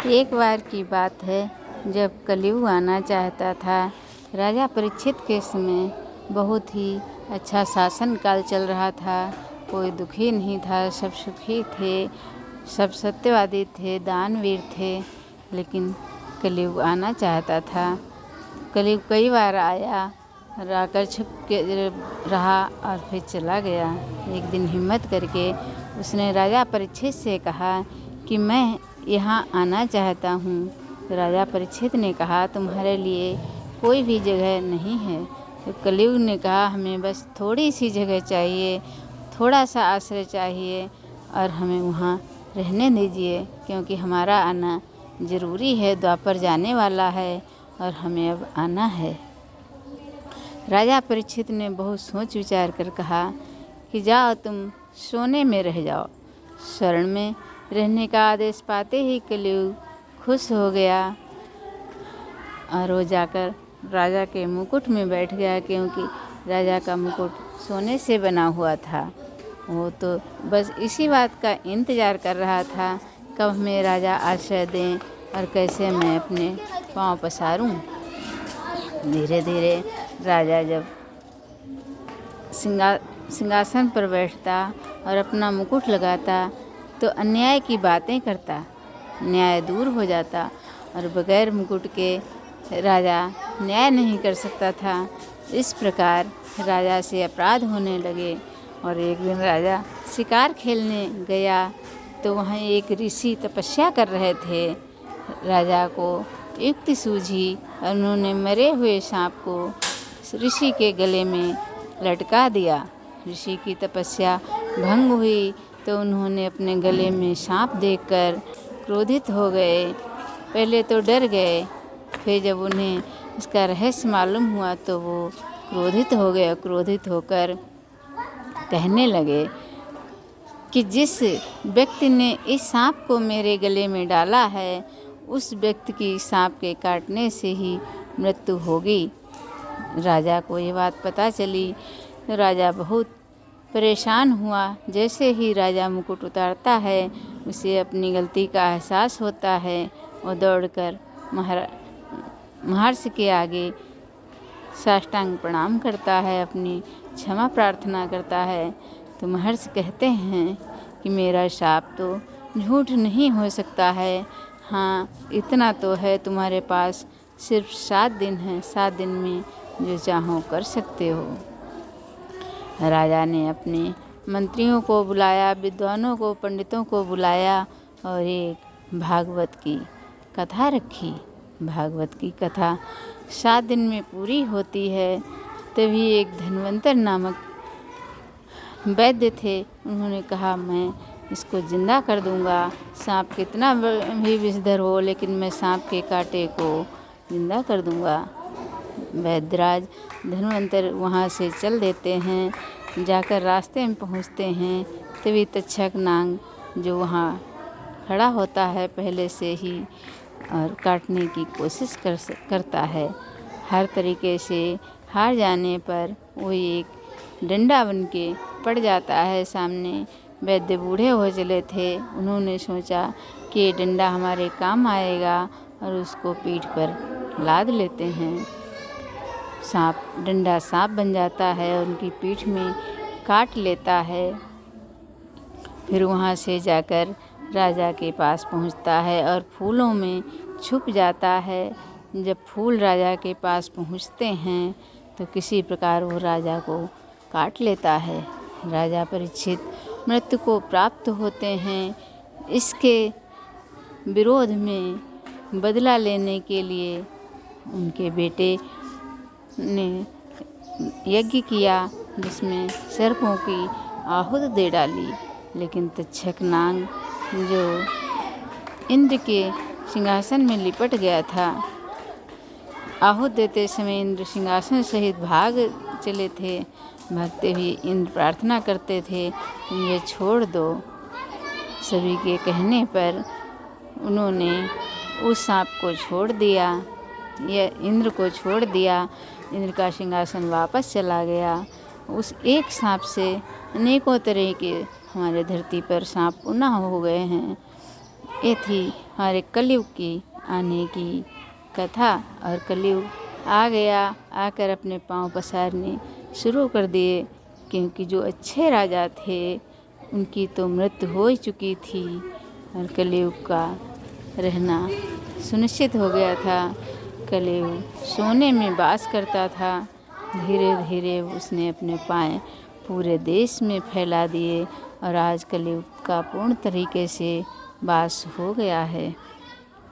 एक बार की बात है, जब कलयुग आना चाहता था। राजा परीक्षित के समय बहुत ही अच्छा शासन काल चल रहा था। कोई दुखी नहीं था, सब सुखी थे, सब सत्यवादी थे, दानवीर थे। लेकिन कलयुग आना चाहता था। कलयुग कई बार आया और आकर छुप के रहा और फिर चला गया। एक दिन हिम्मत करके उसने राजा परीक्षित से कहा कि मैं यहाँ आना चाहता हूँ। तो राजा परीक्षित ने कहा, तुम्हारे लिए कोई भी जगह नहीं है। तो कलयुग ने कहा, हमें बस थोड़ी सी जगह चाहिए, थोड़ा सा आश्रय चाहिए और हमें वहाँ रहने दीजिए, क्योंकि हमारा आना ज़रूरी है। द्वापर जाने वाला है और हमें अब आना है। राजा परीक्षित ने बहुत सोच विचार कर कहा कि जाओ, तुम सोने में रह जाओ। स्वर्ण में रहने का आदेश पाते ही कलयुग खुश हो गया और वो जाकर राजा के मुकुट में बैठ गया, क्योंकि राजा का मुकुट सोने से बना हुआ था। वो तो बस इसी बात का इंतज़ार कर रहा था, कब हमें राजा आश्रय दें और कैसे मैं अपने पाँव पसारूं। धीरे धीरे राजा जब सिंहासन पर बैठता और अपना मुकुट लगाता तो अन्याय की बातें करता, न्याय दूर हो जाता और बगैर मुकुट के राजा न्याय नहीं कर सकता था। इस प्रकार राजा से अपराध होने लगे और एक दिन राजा शिकार खेलने गया तो वहाँ एक ऋषि तपस्या कर रहे थे। राजा को युक्ति सूझी और उन्होंने मरे हुए सांप को ऋषि के गले में लटका दिया। ऋषि की तपस्या भंग हुई तो उन्होंने अपने गले में सांप देखकर क्रोधित हो गए। पहले तो डर गए, फिर जब उन्हें इसका रहस्य मालूम हुआ तो वो क्रोधित हो गए। क्रोधित होकर कहने लगे कि जिस व्यक्ति ने इस सांप को मेरे गले में डाला है, उस व्यक्ति की सांप के काटने से ही मृत्यु होगी। राजा को ये बात पता चली तो राजा बहुत परेशान हुआ। जैसे ही राजा मुकुट उतारता है, उसे अपनी गलती का एहसास होता है और दौड़कर महर्षि के आगे साष्टांग प्रणाम करता है, अपनी क्षमा प्रार्थना करता है। तो महर्षि कहते हैं कि मेरा शाप तो झूठ नहीं हो सकता है। हाँ, इतना तो है, तुम्हारे पास सिर्फ 7 दिन है, 7 दिन में जो चाहो कर सकते हो। राजा ने अपने मंत्रियों को बुलाया, विद्वानों को, पंडितों को बुलाया और एक भागवत की कथा रखी। भागवत की कथा 7 दिन में पूरी होती है। तभी एक धन्वंतर नामक वैद्य थे, उन्होंने कहा, मैं इसको जिंदा कर दूंगा। सांप कितना भी विषधर हो, लेकिन मैं सांप के कांटे को जिंदा कर दूंगा। वैद्यराज धन्वंतर वहाँ से चल देते हैं। जाकर रास्ते में पहुँचते हैं तभी तक्षक नाग जो वहाँ खड़ा होता है पहले से ही और काटने की कोशिश करता है। हर तरीके से हार जाने पर वो एक डंडा बन के पड़ जाता है सामने। वैद्य बूढ़े हो चले थे, उन्होंने सोचा कि ये डंडा हमारे काम आएगा और उसको पीठ पर लाद लेते हैं। डंडा सांप बन जाता है और उनकी पीठ में काट लेता है। फिर वहाँ से जाकर राजा के पास पहुँचता है और फूलों में छुप जाता है। जब फूल राजा के पास पहुँचते हैं तो किसी प्रकार वो राजा को काट लेता है। राजा परीक्षित मृत्यु को प्राप्त होते हैं। इसके विरोध में बदला लेने के लिए उनके बेटे ने यज्ञ किया, जिसमें सर्पों की आहुति दे डाली। लेकिन तक्षक नाग जो इंद्र के सिंहासन में लिपट गया था, आहुति देते समय इंद्र सिंहासन सहित भाग चले थे। भागते हुए इंद्र प्रार्थना करते थे, तुम ये छोड़ दो। सभी के कहने पर उन्होंने उस सांप को छोड़ दिया, यह इंद्र को छोड़ दिया। इंद्र का सिंहासन वापस चला गया। उस एक सांप से अनेकों तरह के हमारे धरती पर सांप पुनः हो गए हैं। ये थी हमारे कलयुग की आने की कथा। और कलयुग आ गया, आकर अपने पाँव पसारने शुरू कर दिए, क्योंकि जो अच्छे राजा थे उनकी तो मृत्यु हो ही चुकी थी और कलयुग का रहना सुनिश्चित हो गया था। कलयुग सोने में वास करता था। धीरे धीरे उसने अपने पाँव पूरे देश में फैला दिए और आज कलयुग का पूर्ण तरीके से वास हो गया है।